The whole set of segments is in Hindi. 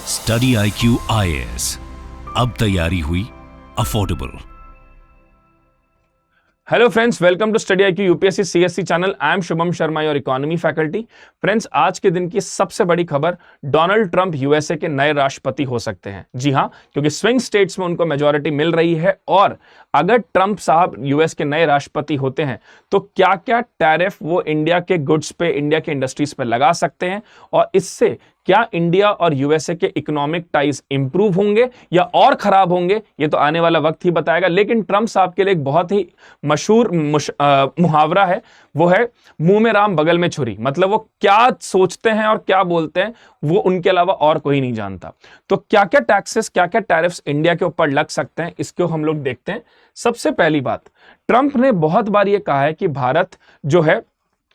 स्टडी IQ IAS, अब तैयारी हुई affordable. Hello friends, welcome to study IQ UPSC CSC channel. I am Shubham Sharma, your economy faculty. Friends, आज के दिन की सबसे बड़ी खबर, डोनाल्ड ट्रंप यूएसए के नए राष्ट्रपति हो सकते हैं। जी हां, क्योंकि स्विंग स्टेट्स में उनको मेजॉरिटी मिल रही है और अगर ट्रंप साहब यूएस के नए राष्ट्रपति होते हैं तो क्या क्या टैरिफ वो इंडिया के गुड्स पे, इंडिया के इंडस्ट्रीज पे लगा सकते हैं और इससे क्या इंडिया और यूएसए के इकोनॉमिक टाइज इंप्रूव होंगे या और खराब होंगे, ये तो आने वाला वक्त ही बताएगा। लेकिन ट्रंप साहब के लिए एक बहुत ही मशहूर मुहावरा है, वो है मुंह में राम बगल में छुरी। मतलब वो क्या सोचते हैं और क्या बोलते हैं वो उनके अलावा और कोई नहीं जानता। तो क्या क्या टैक्सेस, क्या क्या टैरिफ्स इंडिया के ऊपर लग सकते हैं, इसको हम लोग देखते हैं। सबसे पहली बात, ट्रंप ने बहुत बार ये कहा है कि भारत जो है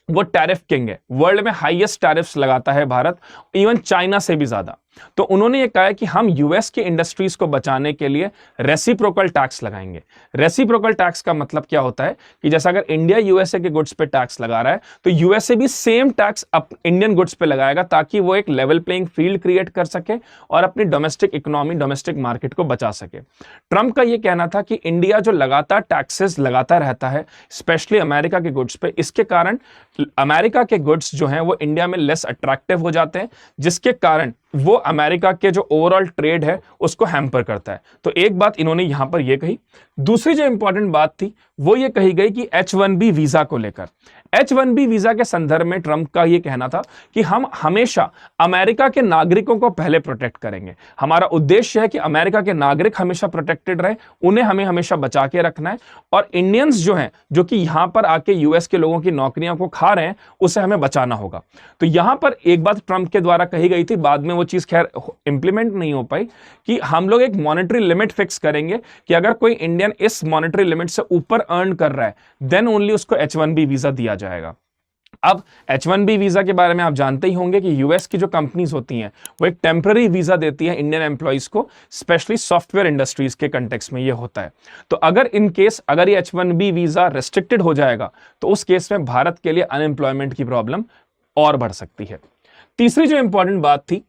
वो टैरिफ किंग है, वर्ल्ड में हाईएस्ट टैरिफ्स लगाता है भारत, इवन चाइना से भी ज्यादा। तो उन्होंने ये कहा है कि हम यूएस की इंडस्ट्रीज को बचाने के लिए रेसिप्रोकल टैक्स लगाएंगे। रेसिप्रोकल टैक्स का मतलब क्या होता है कि जैसा अगर इंडिया यूएसए के गुड्स पे टैक्स लगा रहा है तो यूएसए भी सेम टैक्स इंडियन गुड्स पे लगाएगा, ताकि वो एक लेवल प्लेइंग फील्ड क्रिएट कर सके और अपनी डोमेस्टिक इकोनॉमी, डोमेस्टिक मार्केट को बचा सके। ट्रंप का ये कहना था कि इंडिया जो लगातार टैक्सेस लगाता रहता है, स्पेशली अमेरिका के गुड्स पे, इसके कारण अमेरिका के गुड्स जो हैं वो इंडिया में लेस अट्रैक्टिव हो जाते हैं, जिसके कारण वो अमेरिका के जो ओवरऑल ट्रेड है उसको हैम्पर करता है। तो एक बात इन्होंने यहां पर यह कही। दूसरी जो इंपॉर्टेंट बात थी वो ये कही गई कि H1B वीजा को लेकर। H1B वीजा के संदर्भ में ट्रंप का यह कहना था कि हम हमेशा अमेरिका के नागरिकों को पहले प्रोटेक्ट करेंगे। हमारा उद्देश्य है कि अमेरिका के नागरिक हमेशा प्रोटेक्टेड रहे, उन्हें हमें हमेशा बचा के रखना है, और इंडियंस जो हैं जो कि यहां पर आके यूएस के लोगों की नौकरियां को खा रहे हैं उसे हमें बचाना होगा। तो यहां पर एक बात ट्रंप के द्वारा कही गई थी, बाद में वो चीज खैर इंप्लीमेंट नहीं हो पाई, कि हम लोग एक मॉनेटरी लिमिट फिक्स करेंगे कि अगर कोई इंडियन इस मॉनेटरी लिमिट से ऊपर अर्न कर रहा है देन ओनली उसको H1B वीजा दिया जाएगा। अब H1B वीजा के बारे में आप जानते ही होंगे कि यूएस की जो कंपनीज होती हैं वो एक टेम्पररी वीजा देती है इंडियन एम्प्लॉइज को, स्पेशली सॉफ्टवेयर इंडस्ट्रीज के कंटेक्स्ट में ये होता है। तो अगर इन केस अगर ये H1B वीजा रिस्ट्रिक्टेड हो जाएगा तो उस केस में भारत के लिए अनएम्प्लॉयमेंट की प्रॉब्लम और बढ़ सकती है। तीसरी जो इंपॉर्टेंट बात थी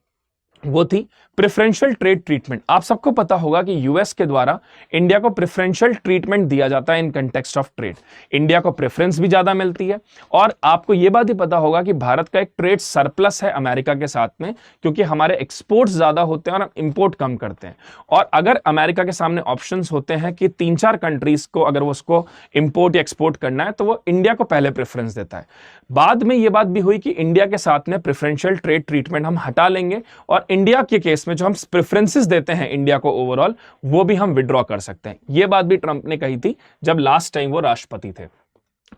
वो थी प्रेफरेंशियल ट्रेड ट्रीटमेंट। आप सबको पता होगा कि यूएस के द्वारा इंडिया को प्रेफरेंशियल ट्रीटमेंट दिया जाता है in context of trade. India को प्रेफरेंस भी ज्यादा मिलती है, और आपको यह बात ही पता होगा कि भारत का एक ट्रेड सरप्लस है अमेरिका के साथ में, क्योंकि हमारे एक्सपोर्ट्स ज्यादा होते हैं और हम इंपोर्ट कम करते हैं। और अगर अमेरिका के सामने ऑप्शंस होते हैं कि 3-4 कंट्रीज को अगर वो उसको इंपोर्ट या एक्सपोर्ट करना है तो वो इंडिया को पहले प्रेफरेंस देता है। बाद में यह बात भी हुई कि इंडिया के साथ में प्रेफरेंशियल ट्रेड ट्रीटमेंट हम हटा लेंगे और इंडिया के केस में जो हम प्रेफरेंसेस देते हैं इंडिया को ओवरऑल, वो भी हम विड्रॉ कर सकते हैं। यह बात भी ट्रंप ने कही थी जब लास्ट टाइम वो राष्ट्रपति थे।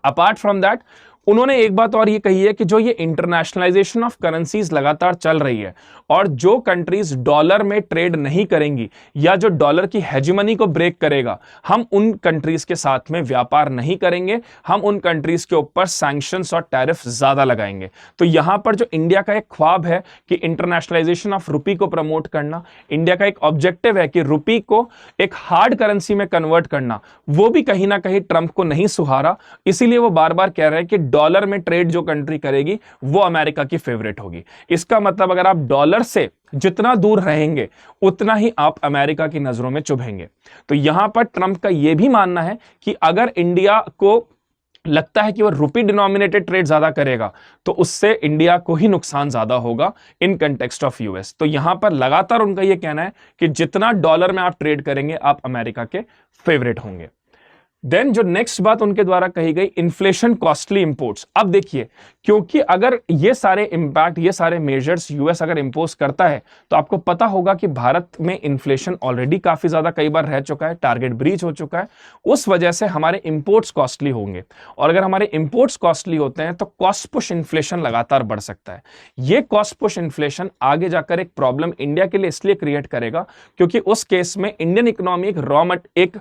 अपार्ट फ्रॉम दैट उन्होंने एक बात और ये कही है कि जो ये इंटरनेशनलाइजेशन ऑफ करेंसीज लगातार चल रही है और जो कंट्रीज डॉलर में ट्रेड नहीं करेंगी या जो डॉलर की हेजिमनी को ब्रेक करेगा, हम उन कंट्रीज के साथ में व्यापार नहीं करेंगे, हम उन कंट्रीज के ऊपर सैंक्शंस और टैरिफ ज्यादा लगाएंगे। तो यहां पर जो इंडिया का एक ख्वाब है कि इंटरनेशनलाइजेशन ऑफ रुपी को प्रमोट करना, इंडिया का एक ऑब्जेक्टिव है कि रुपी को एक हार्ड करेंसी में कन्वर्ट करना, वो भी कहीं ना कहीं ट्रंप को नहीं सुहारा। इसीलिए वो बार बार कह रहे हैं कि डॉलर में ट्रेड जो कंट्री करेगी वो अमेरिका की फेवरेट होगी। इसका मतलब अगर आप डॉलर से जितना दूर रहेंगे उतना ही आप अमेरिका की नजरों में चुभेंगे। तो यहां पर ट्रंप का यह भी मानना है कि अगर इंडिया को लगता है कि वो रुपी डिनोमिनेटेड ट्रेड ज्यादा करेगा तो उससे इंडिया को ही नुकसान ज्यादा होगा इन कंटेक्स्ट ऑफ यूएस। तो यहां पर लगातार उनका यह कहना है कि जितना डॉलर में आप ट्रेड करेंगे आप अमेरिका के फेवरेट होंगे। देन जो नेक्स्ट बात उनके द्वारा कही गई, इन्फ्लेशन कॉस्टली इंपोर्ट्स। अब देखिए, क्योंकि अगर ये सारे इंपैक्ट, ये सारे मेजर्स यूएस अगर इंपोज करता है तो आपको पता होगा कि भारत में इन्फ्लेशन ऑलरेडी काफी ज्यादा कई बार रह चुका है, टारगेट ब्रीच हो चुका है। उस वजह से हमारे इंपोर्ट्स कॉस्टली होंगे, और अगर हमारे इंपोर्ट्स कॉस्टली होते हैं तो कॉस्ट पुश इन्फ्लेशन लगातार बढ़ सकता है। ये कॉस्ट पुश इन्फ्लेशन आगे जाकर एक प्रॉब्लम इंडिया के लिए इसलिए क्रिएट करेगा क्योंकि उस केस में इंडियन इकोनॉमी एक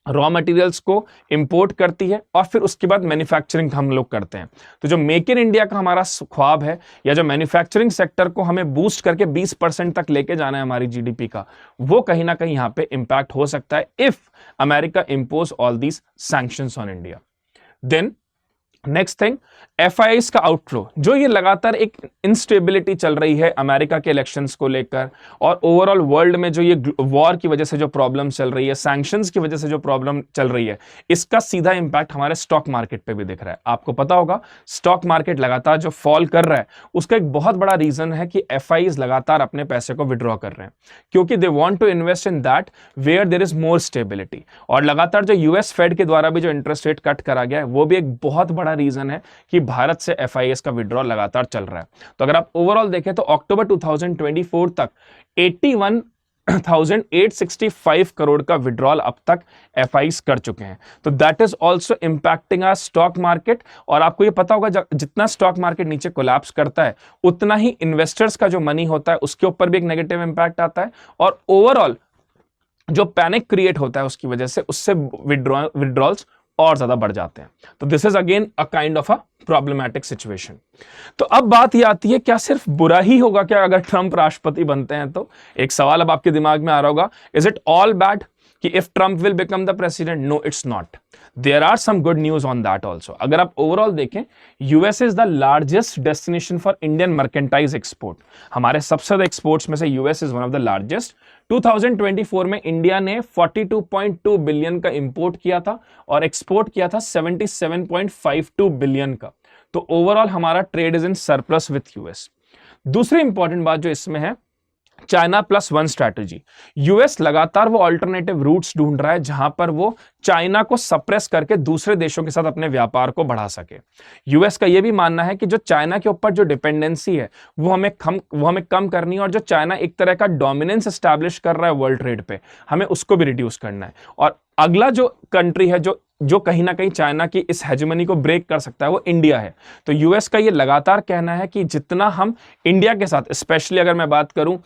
रॉ मटेरियल्स को इंपोर्ट करती है और फिर उसके बाद मैन्युफैक्चरिंग हम लोग करते हैं। तो जो मेक इन इंडिया का हमारा ख्वाब है या जो मैन्युफैक्चरिंग सेक्टर को हमें बूस्ट करके 20% तक लेके जाना है हमारी जीडीपी का, वो कहीं ना कहीं यहां पे इंपैक्ट हो सकता है if America impose all these sanctions on India. Then next thing, FIIs का आउटफ्लो, जो ये लगातार एक इंस्टेबिलिटी चल रही है अमेरिका के इलेक्शंस को लेकर और ओवरऑल वर्ल्ड में जो ये वॉर की वजह से जो प्रॉब्लम चल रही है, सैंक्शंस की वजह से जो प्रॉब्लम चल रही है, इसका सीधा इंपैक्ट हमारे स्टॉक मार्केट पे भी दिख रहा है। आपको पता होगा स्टॉक मार्केट लगातार जो फॉल कर रहा है उसका एक बहुत बड़ा रीजन है कि FIIs लगातार अपने पैसे को विड्रॉ कर रहे हैं, क्योंकि they want to invest in that where there is more stability. और लगातार जो US फेड के द्वारा भी जो इंटरेस्ट रेट कट करा गया है वो भी एक बहुत बड़ा रीजन है कि भारत से FIIs का विड्रॉ लगातार चल रहा है। तो अगर आप ओवरऑल देखें तो अक्टूबर 2024 तक 81,865 करोड़ का विड्रॉल अब तक FIIs कर चुके हैं। तो that is also impacting our stock market. और आपको ये पता होगा जितना स्टॉक मार्केट नीचे कोलैप्स करता है उतना ही इन्वेस्टर्स का जो मनी होता है उसके ऊपर भी एक नेगेटिव इंपैक्ट आता है और ओवरऑल जो पैनिक क्रिएट होता है उसकी वजह से उससे विड्रॉल्स और ज्यादा बढ़ जाते हैं। तो this is again a kind of a problematic situation. तो अब बात ये आती है, क्या सिर्फ बुरा ही होगा क्या अगर ट्रंप राष्ट्रपति बनते हैं? तो एक सवाल अब आपके दिमाग में आ रहा होगा, इज इट ऑल बैड कि if Trump will become the president? No, it's not. There are some good news on that also. अगर आप ओवरऑल देखें, US is the largest destination for Indian merchandise export. हमारे सबसे ज्यादा एक्सपोर्ट्स में से US is one of the largest. 2024 में इंडिया ने 42.2 बिलियन का इंपोर्ट किया था और एक्सपोर्ट किया था 77.52 बिलियन का। तो ओवरऑल हमारा trade is in surplus with US। दूसरी इंपॉर्टेंट बात जो इसमें है, China plus one strategy. US लगातार वो अल्टरनेटिव रूट्स ढूंढ रहा है जहां पर वो चाइना को सप्रेस करके दूसरे देशों के साथ अपने व्यापार को बढ़ा सके। US का ये भी मानना है कि जो चाइना के ऊपर जो डिपेंडेंसी है वो हमें कम करनी है और जो चाइना एक तरह का डोमिनेंस एस्टैब्लिश कर रहा है वर्ल्ड ट्रेड पे, हमें उसको भी रिड्यूस करना है। और अगला जो कंट्री है जो कहीं ना कहीं चाइना की इस हेजेमनी को ब्रेक कर सकता है वो इंडिया है। तो US का ये लगातार कहना है कि जितना हम इंडिया के साथ, स्पेशली अगर मैं बात करूं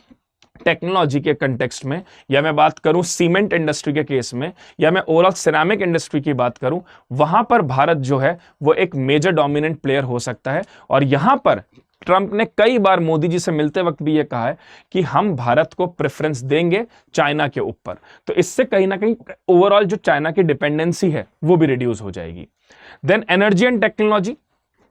टेक्नोलॉजी के कंटेक्स्ट में, या मैं बात करूं सीमेंट इंडस्ट्री के केस में, या मैं ओवरऑल सिरेमिक इंडस्ट्री की बात करूं, वहां पर भारत जो है वो एक मेजर डोमिनेंट प्लेयर हो सकता है। और यहां पर ट्रंप ने कई बार मोदी जी से मिलते वक्त भी ये कहा है कि हम भारत को प्रेफरेंस देंगे चाइना के ऊपर। तो इससे कहीं ना कहीं ओवरऑल जो चाइना की डिपेंडेंसी है वो भी रिड्यूस हो जाएगी। देन एनर्जी एंड टेक्नोलॉजी,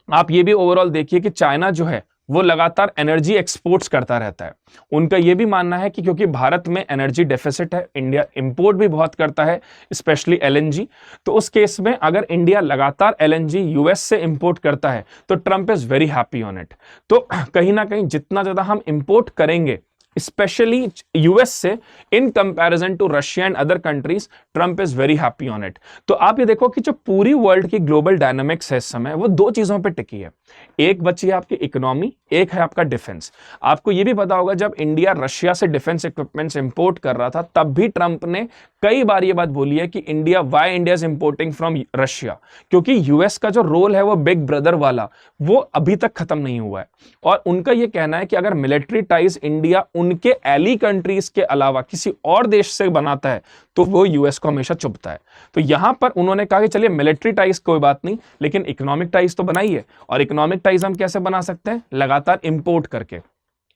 आप ये भी ओवरऑल देखिए कि चाइना जो है वो लगातार एनर्जी एक्सपोर्ट्स करता रहता है। उनका यह भी मानना है कि क्योंकि भारत में एनर्जी डेफिसिट है, इंडिया इंपोर्ट भी बहुत करता है, स्पेशली LNG। तो उस केस में अगर इंडिया लगातार LNG US से इंपोर्ट करता है तो Trump is very happy on it. तो कहीं ना कहीं जितना ज्यादा हम इंपोर्ट करेंगे स्पेशली US से in comparison to Russia and other countries, Trump is very happy on it. तो आप ये देखो कि जो पूरी वर्ल्ड की ग्लोबल डायनामिक्स है इस समय वो दो चीजों पे टिकी है। एक बची है आपकी इकोनॉमी, एक है आपका डिफेंस। आपको ये भी पता होगा जब इंडिया रशिया से डिफेंस इक्विपमेंट्स इंपोर्ट कर रहा था तब भी ट्रंप ने कई बार ये बात बोली है कि why India is importing from Russia, क्योंकि US का जो रोल है वो बिग ब्रदर वाला वो अभी तक खत्म नहीं हुआ है। और उनका ये कहना है कि अगर मिलिट्री टाइज इंडिया उनके एली कंट्रीज के अलावा किसी और देश से बनाता है तो वो US को हमेशा चुभता है। तो यहां पर उन्होंने कहा कि चलिए मिलिट्री टाइज कोई बात नहीं, लेकिन इकोनॉमिक टाइज तो बनाइए। और इकोनॉमिक टाइज हम कैसे बना सकते हैं? लगातार इंपोर्ट करके।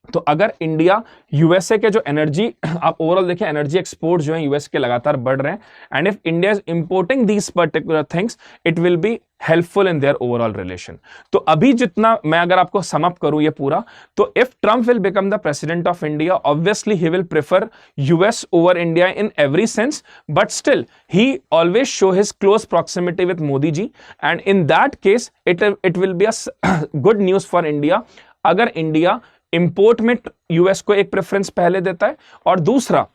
तो अगर इंडिया USA के जो एनर्जी, आप ओवरऑल देखें एनर्जी एक्सपोर्ट जो है US के लगातार बढ़ रहे हैं, and if India is importing these particular things it will be helpful in their overall relation. तो अभी जितना मैं अगर आपको सम अप करूं ये पूरा, तो if Trump will become the president of India, obviously he will prefer US over India in every sense, but still he always show his close proximity with Modi ji, and in that case it will be a good news for India अगर इंडिया इंपोर्ट में US को एक प्रेफरेंस पहले देता है, और दूसरा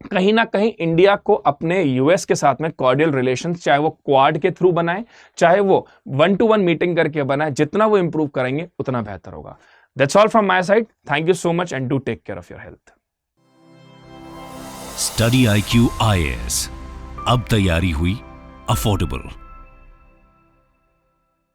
कहीं ना कहीं इंडिया को अपने US के साथ में कॉर्डियल रिलेशंस, चाहे वो क्वाड के थ्रू बनाए, चाहे वो 1-to-1 मीटिंग करके बनाए, जितना वो इंप्रूव करेंगे उतना बेहतर होगा। That's all from my side. Thank you so much and do take care of your health. Study IQ IAS, अब तैयारी हुई अफोर्डेबल।